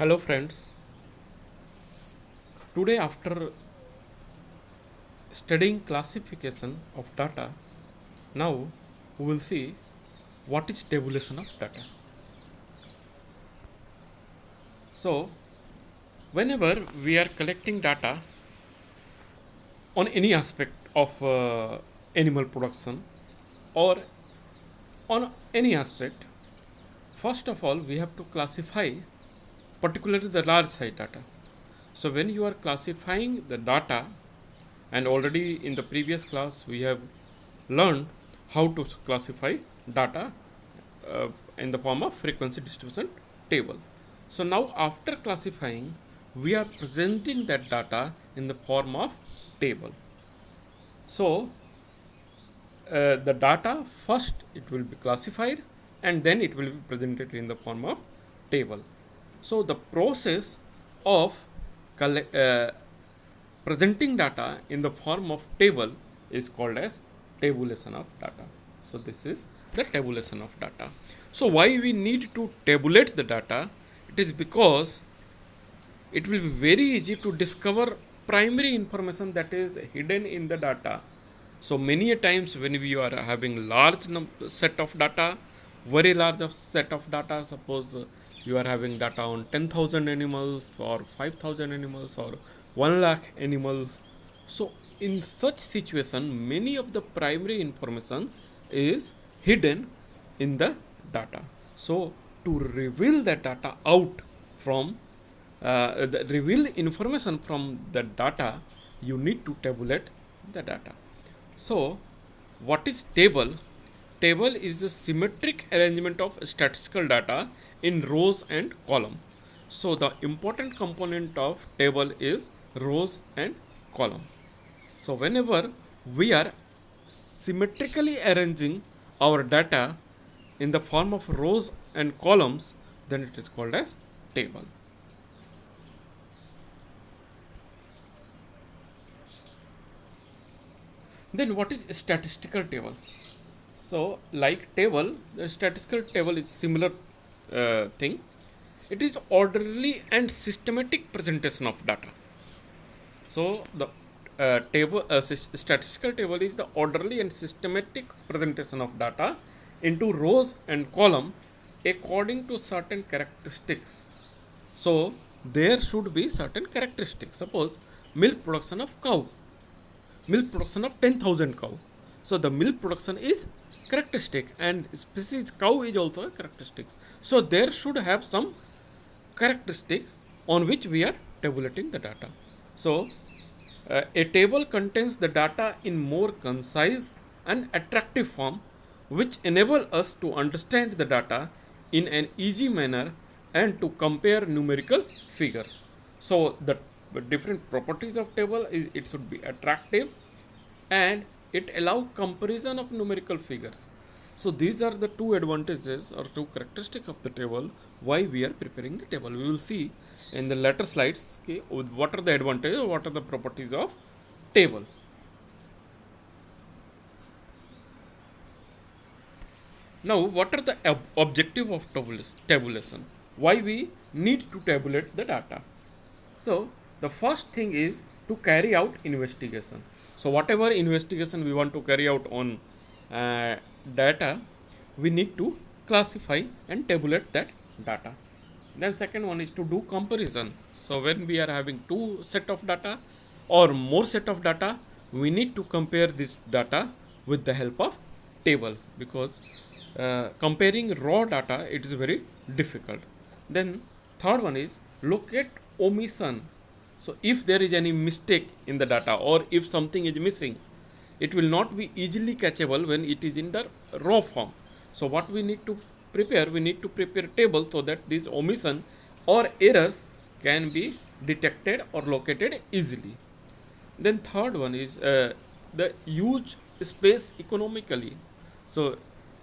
Hello friends, today after studying classification of data, now we will see what is tabulation of data. So, whenever we are collecting data on any aspect of animal production or on any aspect, first of all we have to classify particularly the large size data. So when you are classifying the data, and already in the previous class we have learned how to classify data in the form of frequency distribution table. So now after classifying, we are presenting that data in the form of table. So the data first it will be classified and then it will be presented in the form of table. So the process of presenting data in the form of table is called as tabulation of data. So this is the tabulation of data. So why we need to tabulate the data? It is because it will be very easy to discover primary information that is hidden in the data. So many a times when we are having large set of data, very large set of data, suppose you are having data on 10,000 animals or 5,000 animals or 1 lakh animals. So in such situation, many of the primary information is hidden in the data. So to reveal the data out from reveal information from the data, you need to tabulate the data. So what is table? Table is the symmetric arrangement of statistical data in rows and column. So the important component of table is rows and column. So whenever we are symmetrically arranging our data in the form of rows and columns, then it is called as table. Then what is statistical table? So like table, the statistical table is similar thing. It is orderly and systematic presentation of data. So the statistical table is the orderly and systematic presentation of data into rows and column according to certain characteristics. So there should be certain characteristics. Suppose milk production of cow, milk production of 10,000 cow. So the milk production is characteristic and species cow is also a characteristic. So there should have some characteristic on which we are tabulating the data. So a table contains the data in more concise and attractive form, which enable us to understand the data in an easy manner and to compare numerical figures. So the different properties of table is it should be attractive and it allow comparison of numerical figures. So these are the two advantages or two characteristics of the table why we are preparing the table. We will see in the later slides what are the advantages, what are the properties of table. Now what are the objective of tabulation? Why we need to tabulate the data? So the first thing is to carry out investigation. So whatever investigation we want to carry out on data, we need to classify and tabulate that data. Then second one is to do comparison. So when we are having two set of data or more set of data, we need to compare this data with the help of table, because comparing raw data it is very difficult. Then third one is locate omission. So if there is any mistake in the data or if something is missing, it will not be easily catchable when it is in the raw form. So what we need to prepare? We need to prepare table so that these omission or errors can be detected or located easily. Then third one is the use space economically. So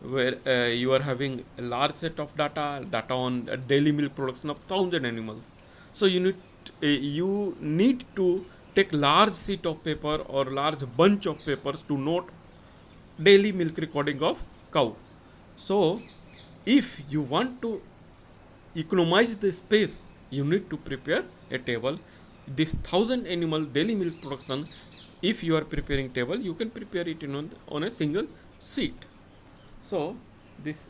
where you are having a large set of data on a daily milk production of 1,000 animals. So you need to take large sheet of paper or large bunch of papers to note daily milk recording of cow. So if you want to economize the space, you need to prepare a table. This 1,000 animal daily milk production, if you are preparing table, you can prepare it on a single sheet. So this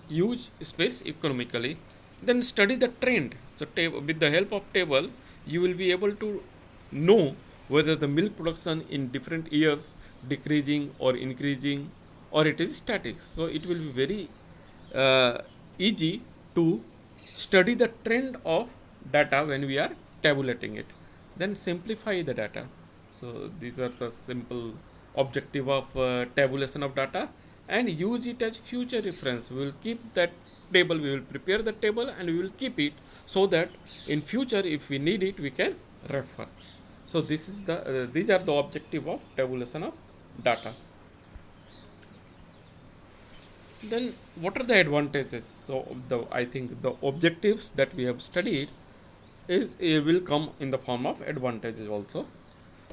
use space economically. Then study the trend. So with the help of table, you will be able to know whether the milk production in different years decreasing or increasing, or it is static. So it will be very easy to study the trend of data when we are tabulating it. Then simplify the data. So these are the simple objective of tabulation of data, and use it as future reference. We will keep that table, we will prepare the table and we will keep it, so that in future if we need it we can refer. So this is the these are the objective of tabulation of data. Then what are the advantages? So I think the objectives that we have studied is will come in the form of advantages also.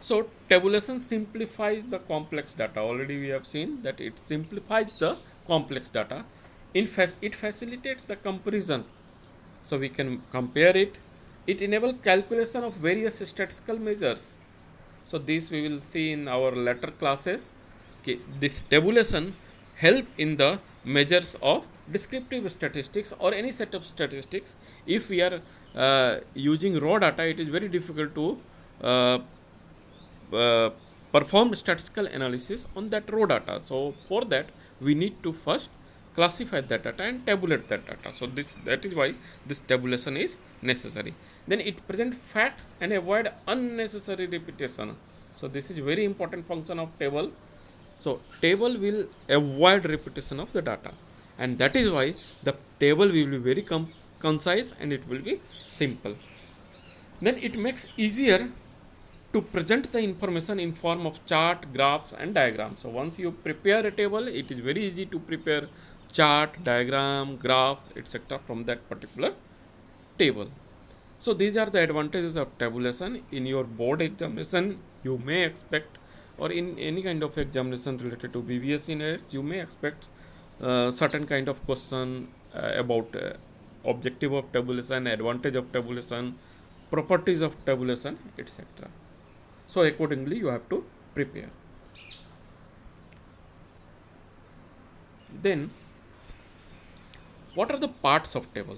So tabulation simplifies the complex data. Already we have seen that it simplifies the complex data. It facilitates the comparison. So we can compare it. It enables calculation of various statistical measures. So this we will see in our later classes. Okay, this tabulation help in the measures of descriptive statistics or any set of statistics. If we are using raw data, it is very difficult to perform statistical analysis on that raw data. So for that we need to first classify that data and tabulate that data. So that is why this tabulation is necessary. Then it presents facts and avoid unnecessary repetition. So this is very important function of table. So table will avoid repetition of the data, and that is why the table will be very concise and it will be simple. Then it makes easier to present the information in form of chart, graphs and diagrams. So once you prepare a table, it is very easy to prepare chart, diagram, graph, etc. from that particular table. So these are the advantages of tabulation. In your board examination, you may expect, or in any kind of examination related to V.Sc A.H, you may expect certain kind of question about objective of tabulation, advantage of tabulation, properties of tabulation, etc. So accordingly you have to prepare. Then what are the parts of table?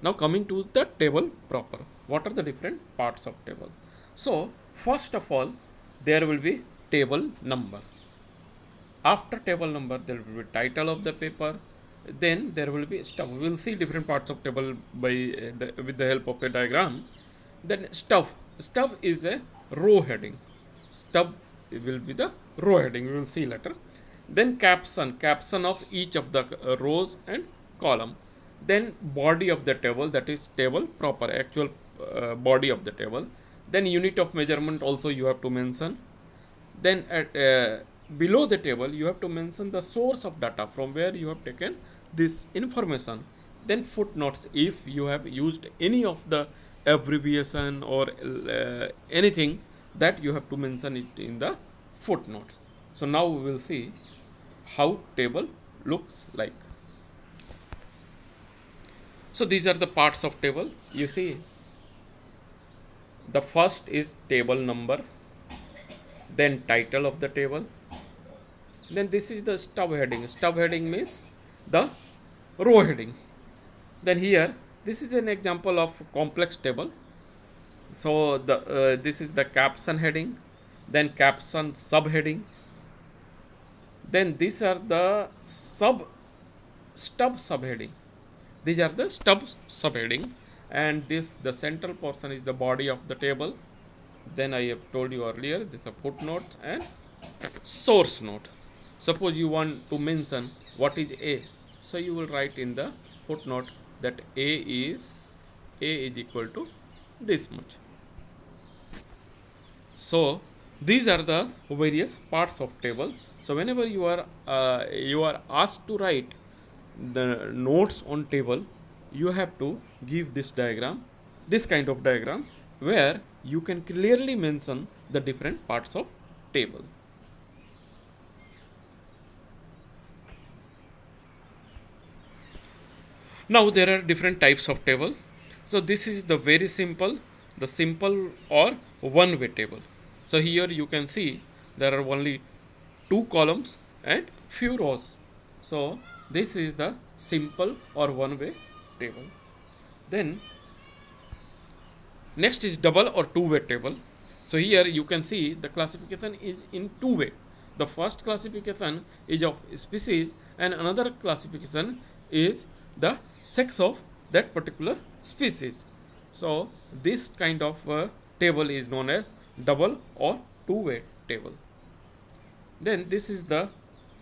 Now coming to the table proper, what are the different parts of table? So first of all, there will be table number. After table number, there will be title of the paper. Then there will be stuff. We will see different parts of table with the help of a diagram. Then stuff is a row heading. Stub will be the row heading. We will see later. Then caption of each of the rows and column. Then body of the table, that is table proper, actual body of the table. Then unit of measurement also you have to mention. Then at below the table you have to mention the source of data from where you have taken this information. Then footnotes, if you have used any of the abbreviation or anything, that you have to mention it in the footnotes. So now we will see how table looks like. So these are the parts of table. You see, the first is table number, then title of the table, then this is the stub heading. Stub heading means the row heading. Then here, this is an example of complex table. So this is the caption heading, then caption subheading, then these are the stub subheading. These are the stub subheading, and this the central portion is the body of the table. Then I have told you earlier, this is a footnote and source note. Suppose you want to mention what is A, so you will write in the footnote that A is equal to this much. So these are the various parts of table. So whenever you are asked to write the notes on table, you have to give this diagram, this kind of diagram, where you can clearly mention the different parts of table. Now there are different types of table. So this is the very simple, the simple or one way table. So here you can see there are only two columns and few rows. So this is the simple or one way table. Then next is double or two way table. So here you can see the classification is in two way. The first classification is of species and another classification is the sex of that particular species. So this kind of table is known as double or two way table. Then this is the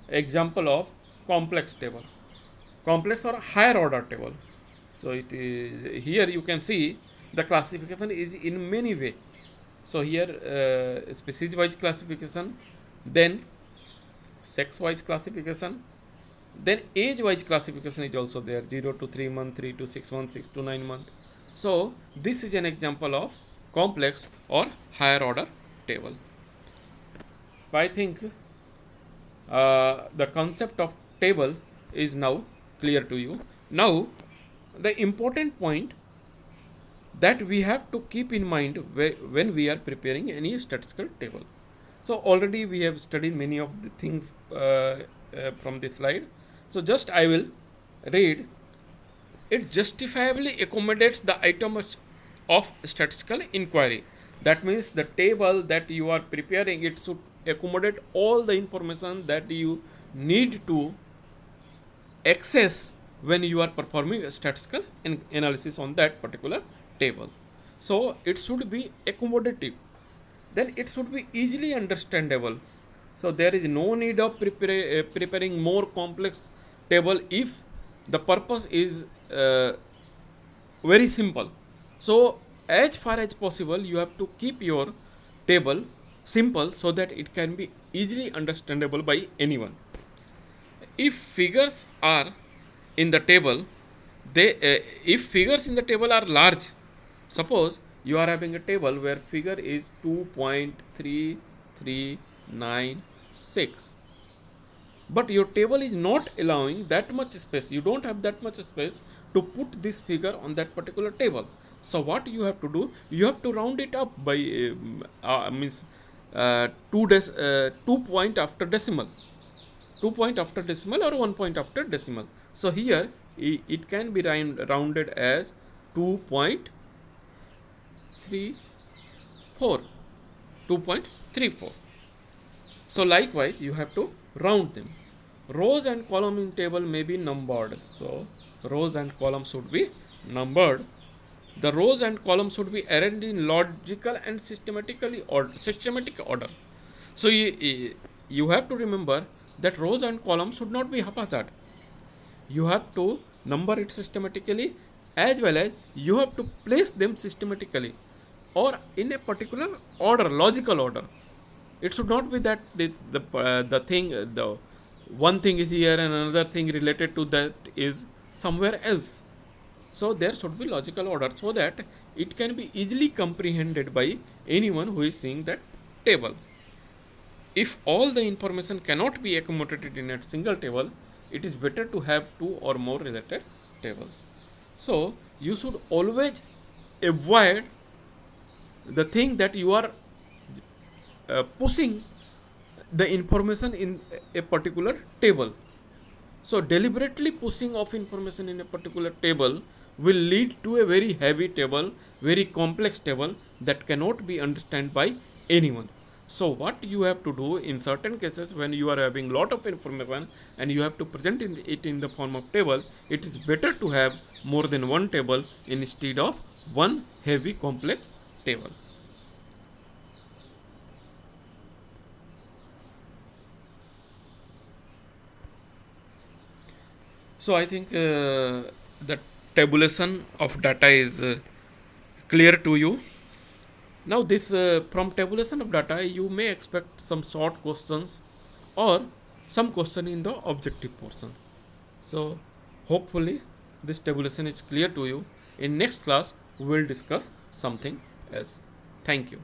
example of complex table, complex or higher order table. So it is here you can see the classification is in many way. So here species wise classification, then sex wise classification, then age wise classification is also there, 0 to 3 month, 3 to 6 month, 6 to 9 month. So this is an example of complex or higher order table. I think the concept of table is now clear to you. Now the important point that we have to keep in mind when we are preparing any statistical table. So already we have studied many of the things from this slide. So just I will read. It justifiably accommodates the items of statistical inquiry. That means the table that you are preparing, it should accommodate all the information that you need to access when you are performing a statistical analysis on that particular table. So it should be accommodative. Then it should be easily understandable. So there is no need of preparing more complex table if the purpose is very simple. So as far as possible you have to keep your table simple so that it can be easily understandable by anyone. If figures are in the table, if figures in the table are large, suppose you are having a table where figure is 2.3396, but your table is not allowing that much space, you don't have that much space to put this figure on that particular table. So what you have to do, you have to round it up by means 2 point after decimal, 2 point after decimal or 1 point after decimal. So here it can be rounded as 2.34. So likewise you have to round them. Rows and columns in table may be numbered. So rows and columns should be numbered. The rows and columns should be arranged in logical and systematic order. So you have to remember that rows and columns should not be haphazard. You have to number it systematically, as well as you have to place them systematically or in a particular order, logical order. It should not be that the one thing is here and another thing related to that is somewhere else. So there should be logical order so that it can be easily comprehended by anyone who is seeing that table. If all the information cannot be accommodated in a single table, it is better to have two or more related tables. So you should always avoid the thing that you are pushing the information in a particular table. So deliberately pushing of information in a particular table will lead to a very heavy table, very complex table that cannot be understood by anyone. So what you have to do in certain cases when you are having lot of information and you have to present it in the form of table, it is better to have more than one table instead of one heavy complex table. So I think the tabulation of data is clear to you. Now this from tabulation of data you may expect some short questions or some question in the objective portion. So hopefully this tabulation is clear to you. In next class we will discuss something else. Thank you.